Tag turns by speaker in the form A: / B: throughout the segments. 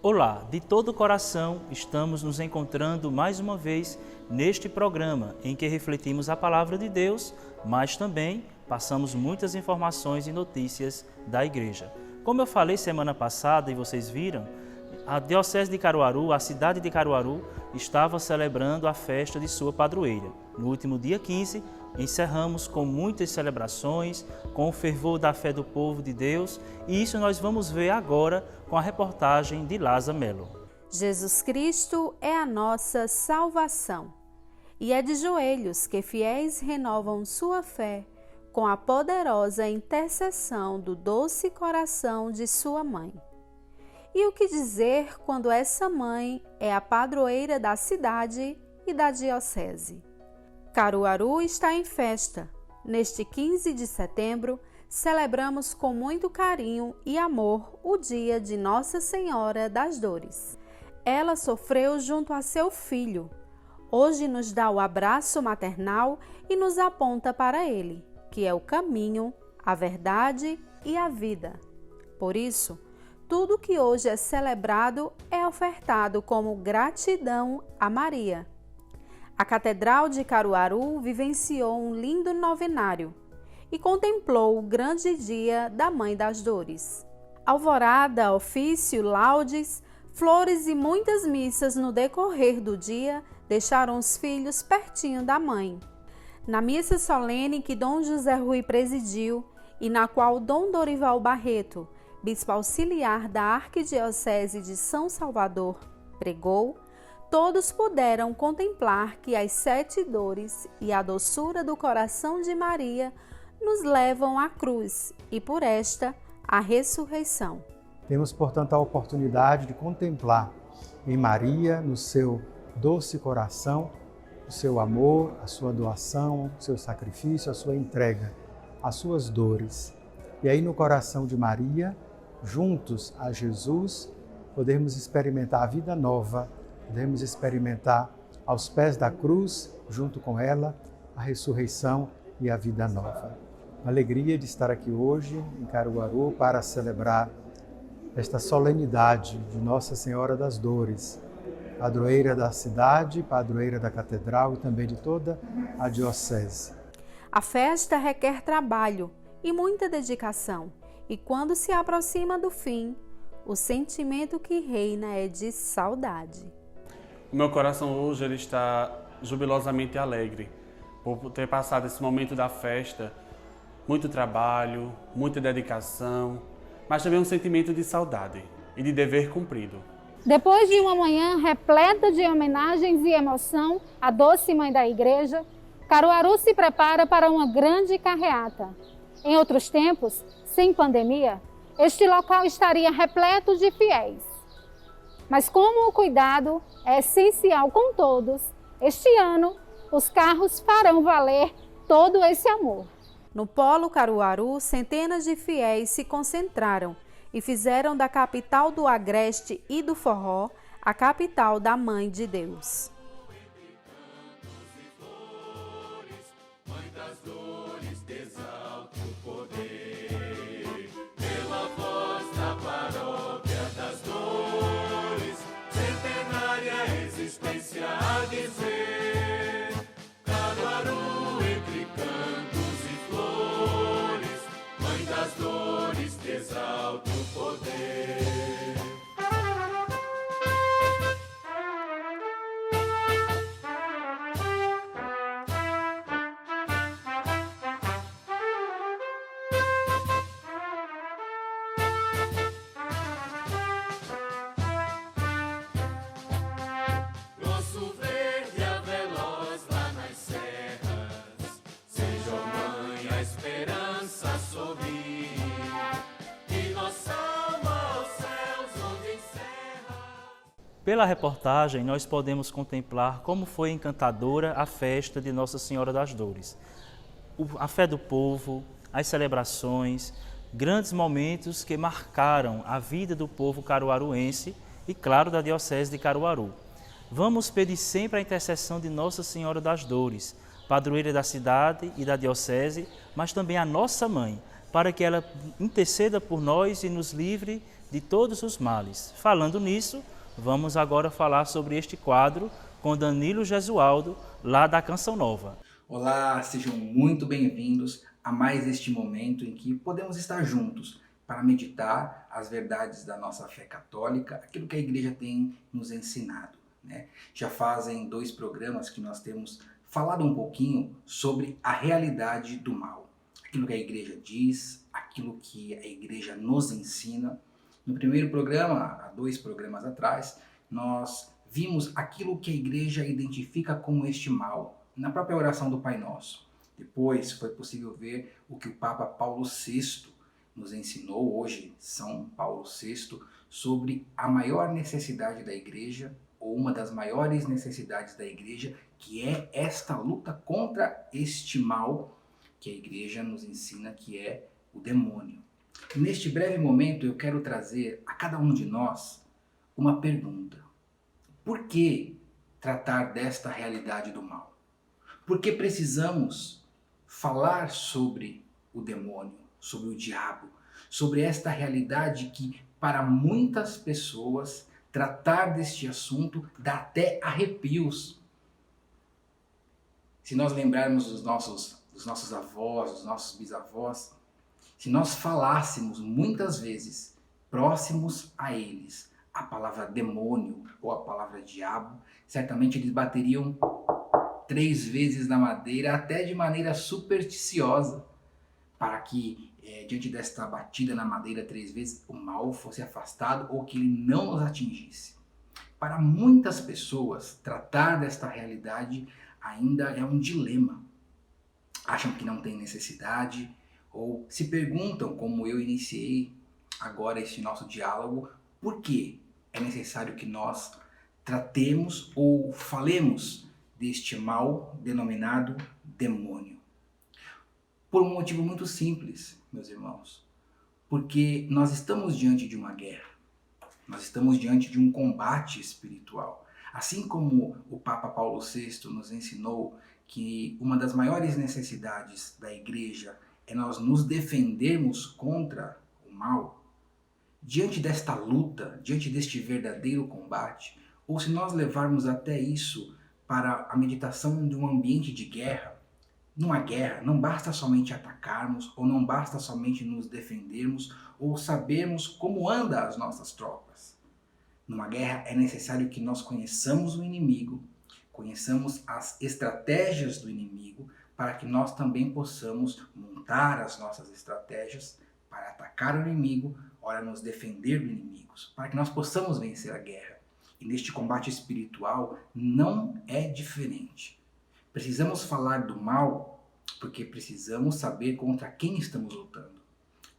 A: Olá, de todo o coração estamos nos encontrando mais uma vez neste programa em que refletimos a palavra de Deus, mas também passamos muitas informações e notícias da igreja. Como eu falei semana passada e vocês viram, a Diocese de Caruaru, a cidade de Caruaru, estava celebrando a festa de sua padroeira. No último dia 15, encerramos com muitas celebrações, com o fervor da fé do povo de Deus, e isso nós vamos ver agora com a reportagem de Lázaro Melo.
B: Jesus Cristo é a nossa salvação, e é de joelhos que fiéis renovam sua fé com a poderosa intercessão do doce coração de sua mãe. E o que dizer quando essa mãe é a padroeira da cidade e da diocese? Caruaru está em festa. Neste 15 de setembro, celebramos com muito carinho e amor o dia de Nossa Senhora das Dores. Ela sofreu junto a seu filho. Hoje nos dá o abraço maternal e nos aponta para ele, que é o caminho, a verdade e a vida. Por isso, tudo que hoje é celebrado é ofertado como gratidão a Maria. A Catedral de Caruaru vivenciou um lindo novenário e contemplou o grande dia da Mãe das Dores. Alvorada, ofício, laudes, flores e muitas missas no decorrer do dia deixaram os filhos pertinho da mãe. Na missa solene que Dom José Rui presidiu e na qual Dom Dorival Barreto, bispo auxiliar da Arquidiocese de São Salvador, pregou, todos puderam contemplar que as 7 dores e a doçura do coração de Maria nos levam à cruz e, por esta, à ressurreição.
C: Temos, portanto, a oportunidade de contemplar em Maria, no seu doce coração, o seu amor, a sua doação, o seu sacrifício, a sua entrega, as suas dores. E aí, no coração de Maria, juntos a Jesus, podemos experimentar a vida nova, podemos experimentar aos pés da cruz, junto com ela, a ressurreição e a vida nova. Uma alegria de estar aqui hoje em Caruaru para celebrar esta solenidade de Nossa Senhora das Dores, padroeira da cidade, padroeira da catedral e também de toda a diocese.
B: A festa requer trabalho e muita dedicação, e quando se aproxima do fim, o sentimento que reina é de saudade.
D: O meu coração hoje ele está jubilosamente alegre por ter passado esse momento da festa, muito trabalho, muita dedicação, mas também um sentimento de saudade e de dever cumprido.
E: Depois de uma manhã repleta de homenagens e emoção à doce mãe da igreja, Caruaru se prepara para uma grande carreata. Em outros tempos, sem pandemia, este local estaria repleto de fiéis. Mas como o cuidado é essencial com todos, este ano os carros farão valer todo esse amor.
B: No Polo Caruaru, centenas de fiéis se concentraram e fizeram da capital do Agreste e do Forró a capital da Mãe de Deus.
A: Pela reportagem, nós podemos contemplar como foi encantadora a festa de Nossa Senhora das Dores. A fé do povo, as celebrações, grandes momentos que marcaram a vida do povo caruaruense e, claro, da Diocese de Caruaru. Vamos pedir sempre a intercessão de Nossa Senhora das Dores, padroeira da cidade e da Diocese, mas também a nossa mãe, para que ela interceda por nós e nos livre de todos os males. Falando nisso, vamos agora falar sobre este quadro com Danilo Gesualdo, lá da Canção Nova.
F: Olá, sejam muito bem-vindos a mais este momento em que podemos estar juntos para meditar as verdades da nossa fé católica, aquilo que a Igreja tem nos ensinado, né? Já fazem 2 programas que nós temos falado um pouquinho sobre a realidade do mal, aquilo que a Igreja diz, aquilo que a Igreja nos ensina. No primeiro programa, há 2 programas atrás, nós vimos aquilo que a Igreja identifica como este mal, na própria oração do Pai Nosso. Depois foi possível ver o que o Papa Paulo VI nos ensinou, hoje São Paulo VI, sobre a maior necessidade da Igreja, ou uma das maiores necessidades da Igreja, que é esta luta contra este mal que a Igreja nos ensina, que é o demônio. Neste breve momento eu quero trazer a cada um de nós uma pergunta. Por que tratar desta realidade do mal? Por que precisamos falar sobre o demônio, sobre o diabo, sobre esta realidade que, para muitas pessoas, tratar deste assunto dá até arrepios? Se nós lembrarmos dos nossos avós, dos nossos bisavós, se nós falássemos muitas vezes próximos a eles a palavra demônio ou a palavra diabo, certamente eles bateriam 3 vezes na madeira, até de maneira supersticiosa, para que diante desta batida na madeira 3 vezes o mal fosse afastado ou que ele não nos atingisse. Para muitas pessoas, tratar desta realidade ainda é um dilema. Acham que não tem necessidade ou se perguntam, como eu iniciei agora este nosso diálogo, por que é necessário que nós tratemos ou falemos deste mal denominado demônio. Por um motivo muito simples, meus irmãos. Porque nós estamos diante de uma guerra. Nós estamos diante de um combate espiritual. Assim como o Papa Paulo VI nos ensinou que uma das maiores necessidades da Igreja é nós nos defendermos contra o mal, diante desta luta, diante deste verdadeiro combate, ou se nós levarmos até isso para a meditação de um ambiente de guerra, numa guerra não basta somente atacarmos, ou não basta somente nos defendermos, ou sabermos como andam as nossas tropas. Numa guerra é necessário que nós conheçamos o inimigo, conheçamos as estratégias do inimigo, para que nós também possamos montar as nossas estratégias para atacar o inimigo, ora nos defender do inimigo, para que nós possamos vencer a guerra. E neste combate espiritual não é diferente. Precisamos falar do mal porque precisamos saber contra quem estamos lutando.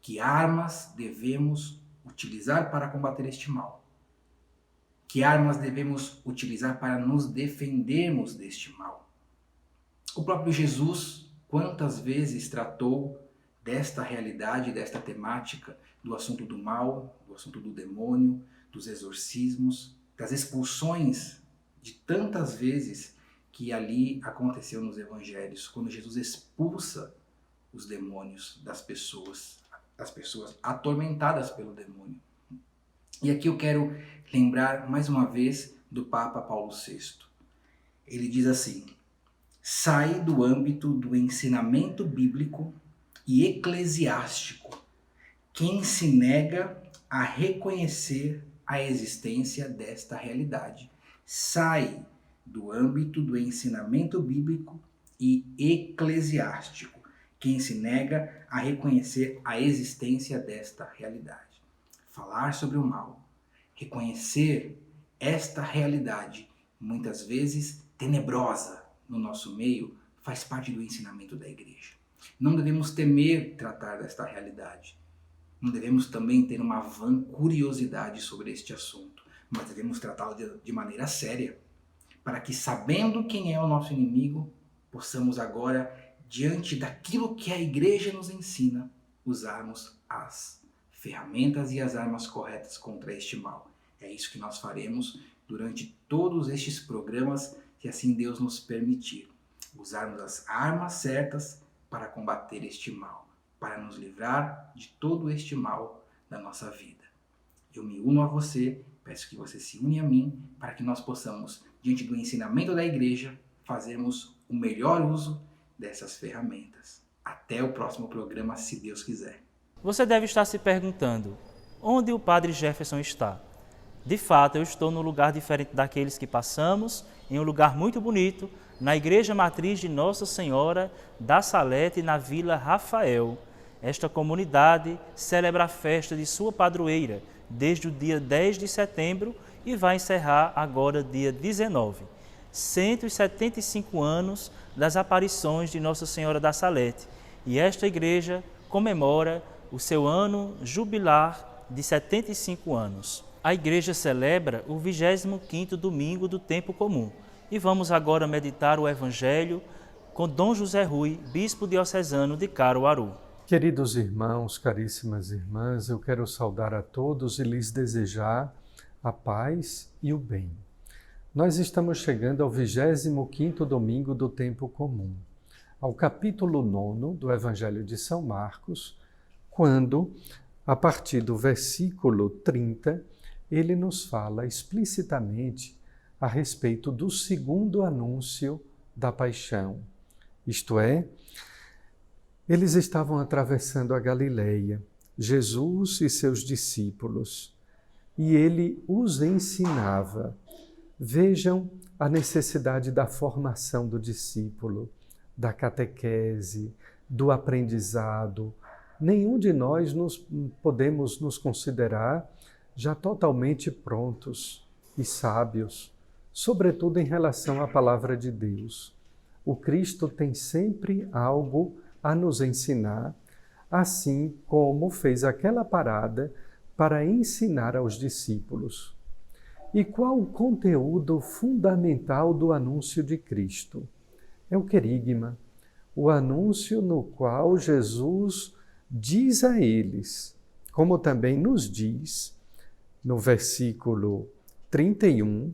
F: Que armas devemos utilizar para combater este mal? Que armas devemos utilizar para nos defendermos deste mal? O próprio Jesus, quantas vezes tratou desta realidade, desta temática, do assunto do mal, do assunto do demônio, dos exorcismos, das expulsões, de tantas vezes que ali aconteceu nos evangelhos, quando Jesus expulsa os demônios das pessoas atormentadas pelo demônio. E aqui eu quero lembrar mais uma vez do Papa Paulo VI. Ele diz assim: sai do âmbito do ensinamento bíblico e eclesiástico quem se nega a reconhecer a existência desta realidade. Sai do âmbito do ensinamento bíblico e eclesiástico quem se nega a reconhecer a existência desta realidade. Falar sobre o mal, reconhecer esta realidade, muitas vezes tenebrosa no nosso meio, faz parte do ensinamento da Igreja. Não devemos temer tratar desta realidade. Não devemos também ter uma vã curiosidade sobre este assunto, mas devemos tratá-lo de maneira séria, para que, sabendo quem é o nosso inimigo, possamos agora, diante daquilo que a Igreja nos ensina, usarmos as ferramentas e as armas corretas contra este mal. É isso que nós faremos durante todos estes programas, se assim Deus nos permitir. Usarmos as armas certas para combater este mal, para nos livrar de todo este mal da nossa vida. uno a você, peço que você se une a mim, para que nós possamos, diante do ensinamento da igreja, fazermos o melhor uso dessas ferramentas. Até o próximo programa, se Deus quiser.
A: Você deve estar se perguntando, onde o Padre Jefferson está? De fato, eu estou num lugar diferente daqueles que passamos, em um lugar muito bonito, na Igreja Matriz de Nossa Senhora da Salete, na Vila Rafael. Esta comunidade celebra a festa de sua padroeira desde o dia 10 de setembro e vai encerrar agora dia 19. 175 anos das aparições de Nossa Senhora da Salete. E esta igreja comemora o seu ano jubilar de 75 anos. A igreja celebra o 25º domingo do tempo comum. E vamos agora meditar o Evangelho com Dom José Rui, bispo diocesano de Caruaru.
G: Queridos irmãos, caríssimas irmãs, eu quero saudar a todos e lhes desejar a paz e o bem. Nós estamos chegando ao 25º domingo do tempo comum, ao capítulo 9 do Evangelho de São Marcos, quando, a partir do versículo 30, ele nos fala explicitamente a respeito do segundo anúncio da paixão. Isto é, eles estavam atravessando a Galileia, Jesus e seus discípulos, e ele os ensinava. Vejam a necessidade da formação do discípulo, da catequese, do aprendizado. Nenhum de nós podemos nos considerar já totalmente prontos e sábios, sobretudo em relação à palavra de Deus. O Cristo tem sempre algo a nos ensinar, assim como fez aquela parada para ensinar aos discípulos. E qual o conteúdo fundamental do anúncio de Cristo? É o querigma, o anúncio no qual Jesus diz a eles, como também nos diz no versículo 31,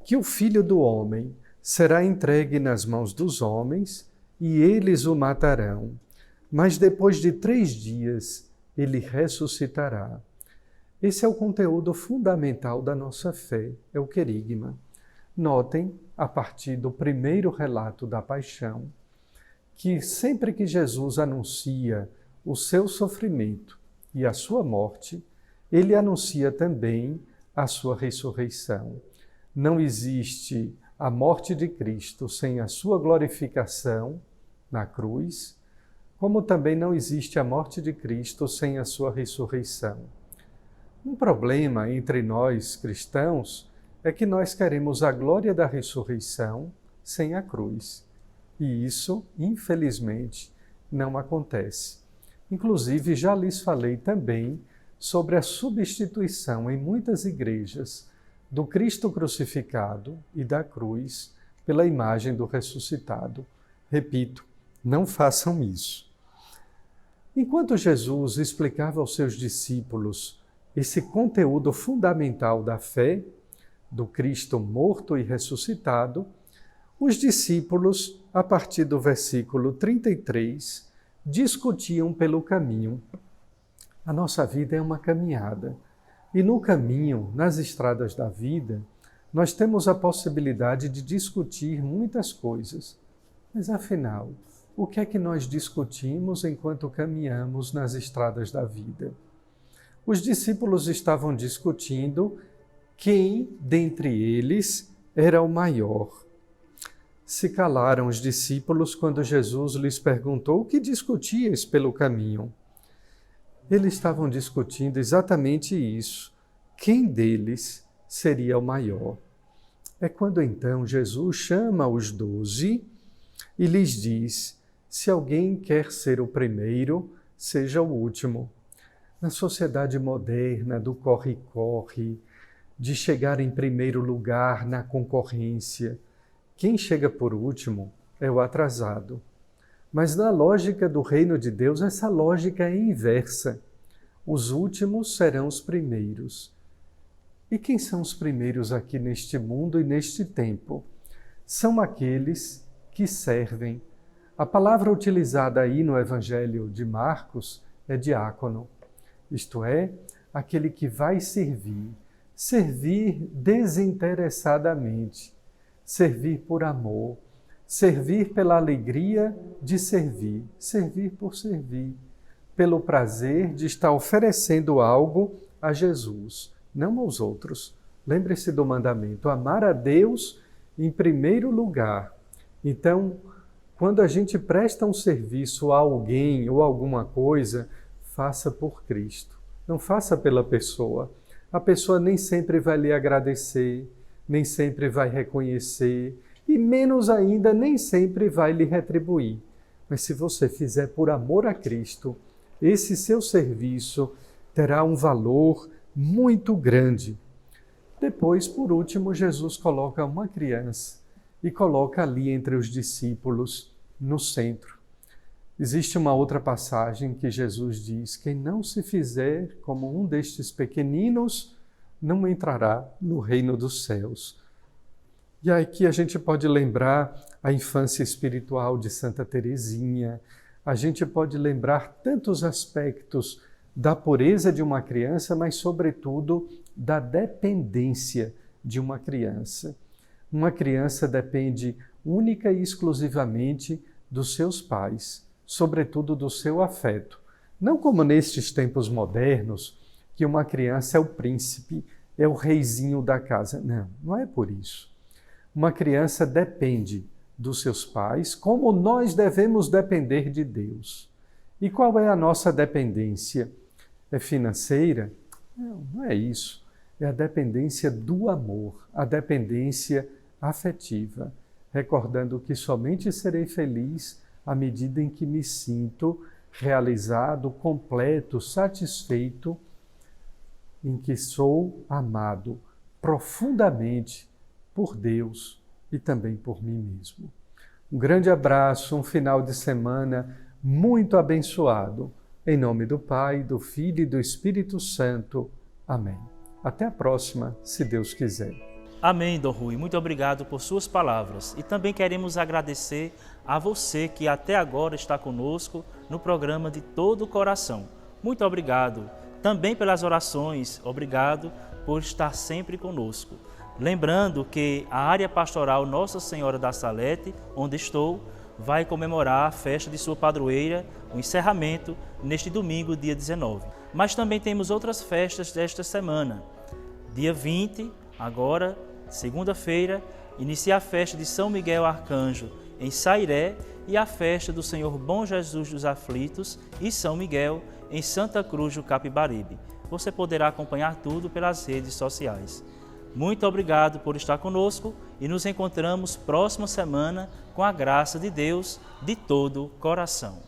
G: que o Filho do Homem será entregue nas mãos dos homens e eles o matarão, mas depois de 3 dias ele ressuscitará. Esse é o conteúdo fundamental da nossa fé, é o querigma. Notem, a partir do primeiro relato da paixão, que sempre que Jesus anuncia o seu sofrimento e a sua morte, ele anuncia também a sua ressurreição. Não existe a morte de Cristo sem a sua glorificação na cruz, como também não existe a morte de Cristo sem a sua ressurreição. Um problema entre nós cristãos é que nós queremos a glória da ressurreição sem a cruz. E isso, infelizmente, não acontece. Inclusive, já lhes falei também sobre a substituição em muitas igrejas do Cristo crucificado e da cruz pela imagem do ressuscitado. Repito, não façam isso. Enquanto Jesus explicava aos seus discípulos esse conteúdo fundamental da fé, do Cristo morto e ressuscitado, os discípulos, a partir do versículo 33, discutiam pelo caminho. A nossa vida é uma caminhada. E no caminho, nas estradas da vida, nós temos a possibilidade de discutir muitas coisas. Mas afinal, o que é que nós discutimos enquanto caminhamos nas estradas da vida? Os discípulos estavam discutindo quem dentre eles era o maior. Se calaram os discípulos quando Jesus lhes perguntou o que discutíeis pelo caminho. Eles estavam discutindo exatamente isso. Quem deles seria o maior? É quando então Jesus chama os 12 e lhes diz: se alguém quer ser o primeiro, seja o último. Na sociedade moderna do corre-corre, de chegar em primeiro lugar na concorrência, quem chega por último é o atrasado. Mas na lógica do reino de Deus, essa lógica é inversa. Os últimos serão os primeiros. E quem são os primeiros aqui neste mundo e neste tempo? São aqueles que servem. A palavra utilizada aí no Evangelho de Marcos é diácono, isto é, aquele que vai servir. Servir desinteressadamente, servir por amor, servir pela alegria de servir, servir por servir, pelo prazer de estar oferecendo algo a Jesus, não aos outros. Lembre-se do mandamento, amar a Deus em primeiro lugar. Então, quando a gente presta um serviço a alguém ou alguma coisa, faça por Cristo, não faça pela pessoa. A pessoa nem sempre vai lhe agradecer, nem sempre vai reconhecer e menos ainda, nem sempre vai lhe retribuir. Mas se você fizer por amor a Cristo, esse seu serviço terá um valor muito grande. Depois, por último, Jesus coloca uma criança e coloca ali entre os discípulos no centro. Existe uma outra passagem que Jesus diz: quem não se fizer como um destes pequeninos não entrará no reino dos céus. E aqui a gente pode lembrar a infância espiritual de Santa Teresinha, a gente pode lembrar tantos aspectos da pureza de uma criança, mas sobretudo da dependência de uma criança. Uma criança depende única e exclusivamente dos seus pais, sobretudo do seu afeto. Não como nestes tempos modernos, que uma criança é o príncipe, é o reizinho da casa. Não, não é por isso. Uma criança depende dos seus pais, como nós devemos depender de Deus. E qual é a nossa dependência? É financeira? Não, não é isso. É a dependência do amor, a dependência afetiva, recordando que somente serei feliz à medida em que me sinto realizado, completo, satisfeito, em que sou amado profundamente por Deus e também por mim mesmo. Um grande abraço, um final de semana muito abençoado. Em nome do Pai, do Filho e do Espírito Santo. Amém. Até a próxima, se Deus quiser.
A: Amém, Dom Rui. Muito obrigado por suas palavras. E também queremos agradecer a você que até agora está conosco no programa De Todo o Coração. Muito obrigado. Também pelas orações, obrigado por estar sempre conosco. Lembrando que a área pastoral Nossa Senhora da Salete, onde estou, vai comemorar a festa de sua padroeira, o encerramento, neste domingo, dia 19. Mas também temos outras festas desta semana. Dia 20, agora, segunda-feira, inicia a festa de São Miguel Arcanjo em Sairé e a festa do Senhor Bom Jesus dos Aflitos e São Miguel em Santa Cruz do Capibaribe. Você poderá acompanhar tudo pelas redes sociais. Muito obrigado por estar conosco e nos encontramos próxima semana com a graça de Deus de todo o coração.